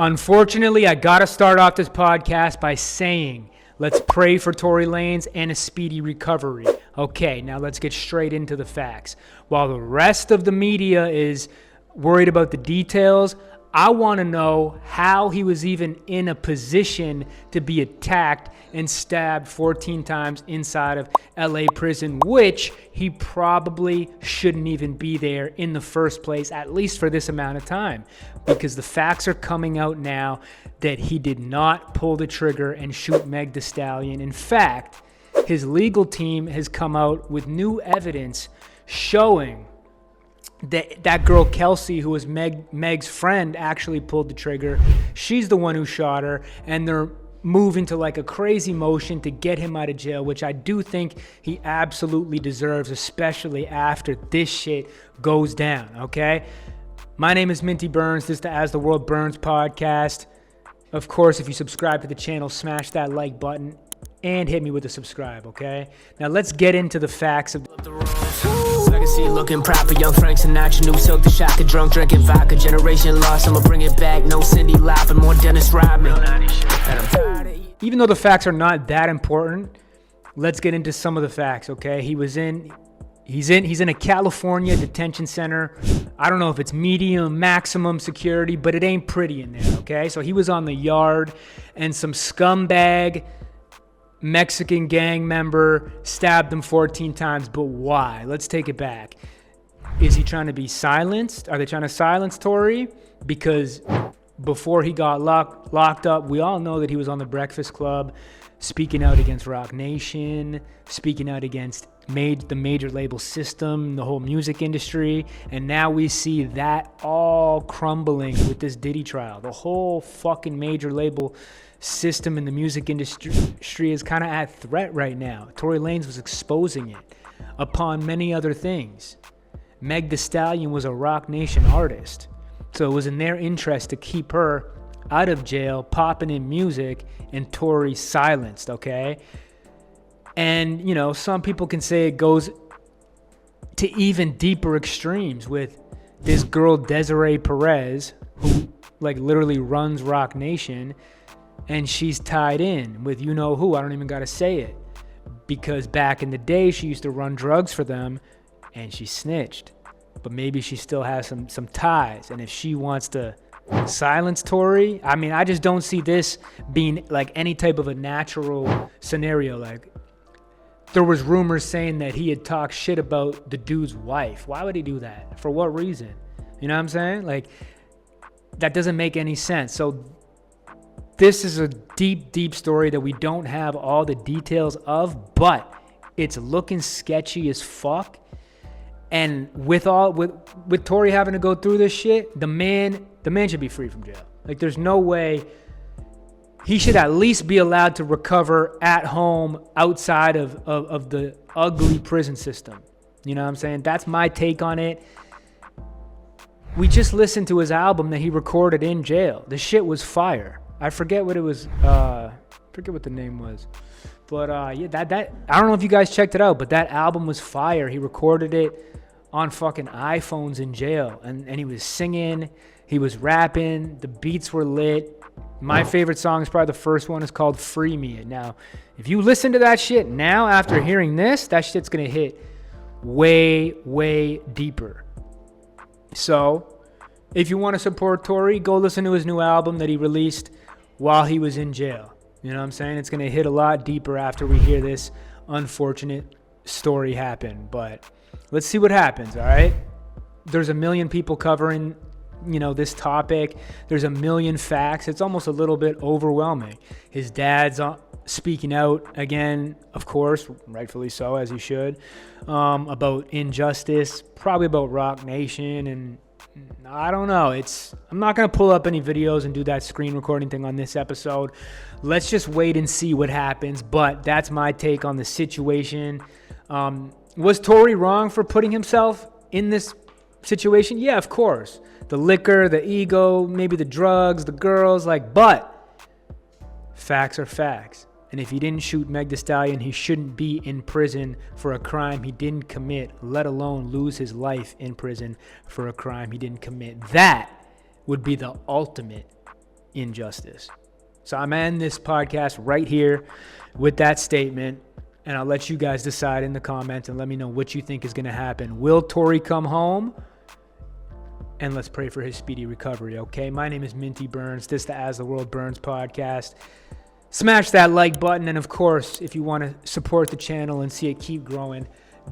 Unfortunately, I got to start off this podcast by saying, let's pray for Tory Lanez and a speedy recovery. Okay, now let's get straight into the facts. While the rest of the media is worried about the details, I want to know how he was even in a position to be attacked and stabbed 14 times inside of LA prison, which he probably shouldn't even be there in the first place, at least for this amount of time, because the facts are coming out now that he did not pull the trigger and shoot Meg Thee Stallion. In fact, his legal team has come out with new evidence showing that girl Kelsey, who was Meg's friend, actually pulled the trigger. She's the one who shot her, and they're moving to like a crazy motion to get him out of jail, which I do think he absolutely deserves, especially after this shit goes down, okay? My name is Minty Burns. This is the As the World Burns podcast. Of course, if you subscribe to the channel, smash that like button and hit me with a subscribe, okay? Now let's get into the facts of the legacy looking proper, young Frank Sinatra, new silk the shocker, drunk drinking vodka, generation lost, I'ma bring it back, no Cindy Lauper, more Dennis Rodman. Even though the facts are not that important, let's get into some of the facts, okay? He's in a California detention center. I don't know if it's medium, maximum security, but it ain't pretty in there, okay? So he was on the yard, and some scumbag Mexican gang member stabbed him 14 times, but why? Let's take it back. Is he trying to be silenced? Are they trying to silence Tory? Because before he got locked up, we all know that he was on the Breakfast Club speaking out against Rock Nation, speaking out against the major label system, the whole music industry, and now we see that all crumbling with this Diddy trial. The whole fucking major label system in the music industry is kind of at threat right now. Tory Lanez was exposing it, upon many other things. Meg Thee Stallion was a Rock Nation artist, so it was in their interest to keep her out of jail, popping in music, and Tory silenced, okay? And, you know, some people can say it goes to even deeper extremes with this girl, Desiree Perez, who, like, literally runs Rock Nation, and she's tied in with you-know-who. I don't even got to say it. Because back in the day, she used to run drugs for them, and she snitched. But maybe she still has some ties. And if she wants to silence Tory, I mean, I just don't see this being, like, any type of a natural scenario. Like, there was rumors saying that he had talked shit about the dude's wife. Why would he do that? For what reason? You know what I'm saying? Like, that doesn't make any sense. So this is a deep, deep story that we don't have all the details of, but it's looking sketchy as fuck. And with Tory having to go through this shit, the man should be free from jail. Like, there's no way. He should at least be allowed to recover at home outside of the ugly prison system. You know what I'm saying? That's my take on it. We just listened to his album that he recorded in jail. The shit was fire. I forget what it was. Forget what the name was. But yeah, that I don't know if you guys checked it out, but that album was fire. He recorded it on fucking iPhones in jail, and he was singing, he was rapping, the beats were lit. My favorite song is probably the first one. It's called Free Me. Now, if you listen to that shit now after hearing this, that shit's gonna hit way, way deeper. So, if you want to support Tory, go listen to his new album that he released while he was in jail. You know what I'm saying? It's gonna hit a lot deeper after we hear this unfortunate story happen. But let's see what happens, all right? There's a million people covering, you know, this topic. There's a million facts. It's almost a little bit overwhelming. His dad's speaking out again, of course, rightfully so, as he should, about injustice, probably about Rock Nation, and I don't know. I'm not going to pull up any videos and do that screen recording thing on this episode. Let's just wait and see what happens, but that's my take on the situation. Was Tory wrong for putting himself in this situation? Yeah, of course. The liquor, the ego, maybe the drugs, the girls, but facts are facts. And if he didn't shoot Meg Thee Stallion, he shouldn't be in prison for a crime he didn't commit, let alone lose his life in prison for a crime he didn't commit. That would be the ultimate injustice. So I'm ending this podcast right here with that statement, and I'll let you guys decide in the comments and let me know what you think is going to happen. Will Tory come home? And let's pray for his speedy recovery, okay? My name is Minty Burns. This is the As the World Burns podcast. Smash that like button, and of course, if you want to support the channel and see it keep growing,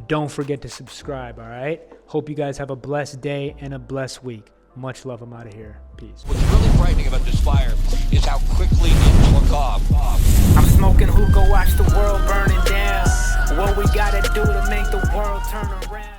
don't forget to subscribe, all right? Hope you guys have a blessed day and a blessed week. Much love. I'm out of here. Peace. What's really frightening about this fire is how quickly it took off. I'm smoking hookah, watch the world burning down. What we gotta do to make the world turn around.